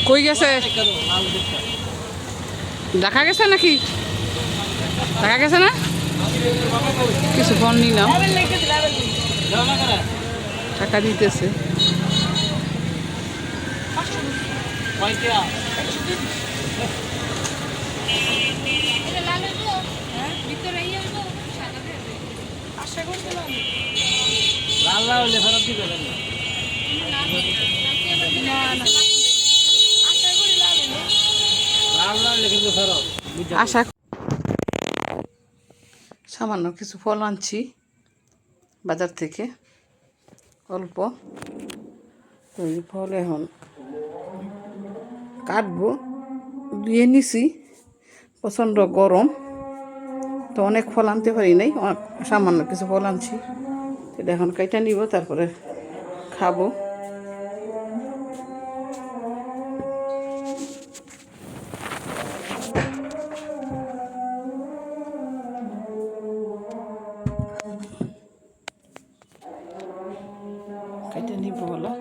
কই গেছে? দেখা গেছে নাকি? দেখা গেছে না? কিছু ফোন নিলাম, টাকা দিতেছে। আশা সামান্য কিছু ফল আনছি বাজার থেকে, অল্প। এই ফল এখন কাটবো, ধুয়ে নিছি। প্রচণ্ড গরম তো অনেক ফল আনতে পারি নাই, সামান্য কিছু ফল আনছি। এটা এখন কাইটা নিব, তারপরে খাবো। কাইটা নিব হলো,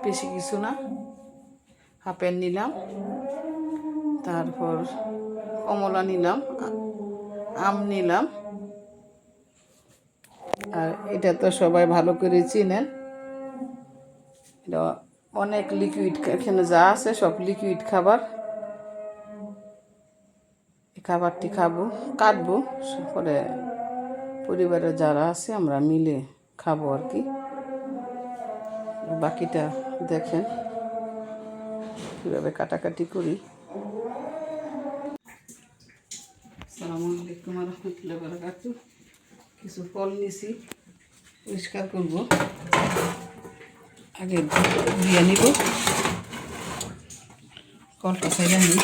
বেশি কিছু না। আপেল নিলাম, তারপর কমলা নিলাম, আম নিলাম। আর এটা তো সবাই ভালো করে চিনেন, এটা অনেক লিকুইড, এখানে যা আছে সব লিকুইড খাবার। এই খাবারটি খাবো, কাটবো, পরে পরিবারের যারা আছে আমরা মিলে খাবো আর কি। বাকিটা দেখেন কীভাবে কাটাকাটি করি। আসসালামু আলাইকুম ওয়া রাহমাতুল্লাহি ওয়া বারাকাতুহু। কিছু ফল নিছি, পরিষ্কার করব, আগে ধুয়ে নিব। কলটা ছাইড়া নিই।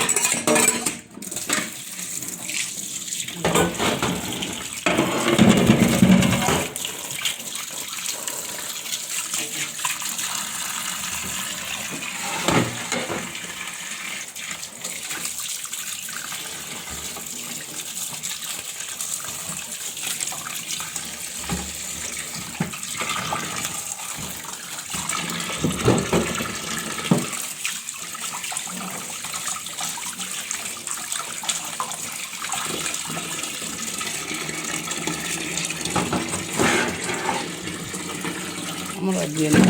আমরা দিয়ে নিব।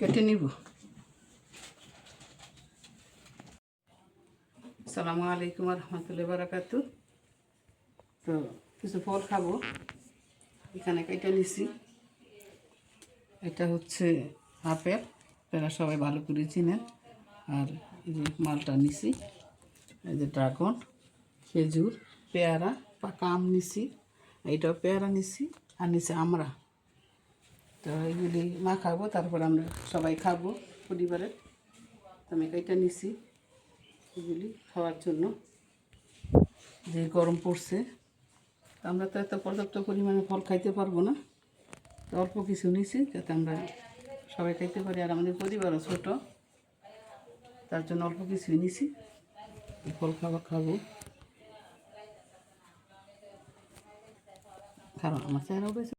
কেটে নিব। আসসালামু আলাইকুম ওয়া রাহমাতুল্লাহি ওয়া বারাকাতুহু। তো কিছু ফল খাবো, এখানে কেটে নিছি। এটা হচ্ছে আপেল, আপনারা সবাই ভালো করে চিনেন। আর এই যে মালটা নিছি, এই যে ড্রাগন, খেজুর, পেয়ারা, পাকা আম নিছি। এইটাও পেয়ারা নিছি, আর নিছি আমরা। তো এগুলি খাবো, তারপর আমরা সবাই খাবো পরিবারের। তো আমি এটা নিছি এগুলি খাওয়ার জন্য, যে গরম পড়ছে। আমরা তো এত পর্যাপ্ত পরিমাণে ফল খাইতে পারবো না, তো অল্প কিছু নিছি যাতে আমরা সবাই খাইতে পারি। আর আমাদের পরিবারও ছোটো, তার জন্য অল্প কিছুই নিছি। ফল খাবো, কারণ আমার চেহারাও বেশি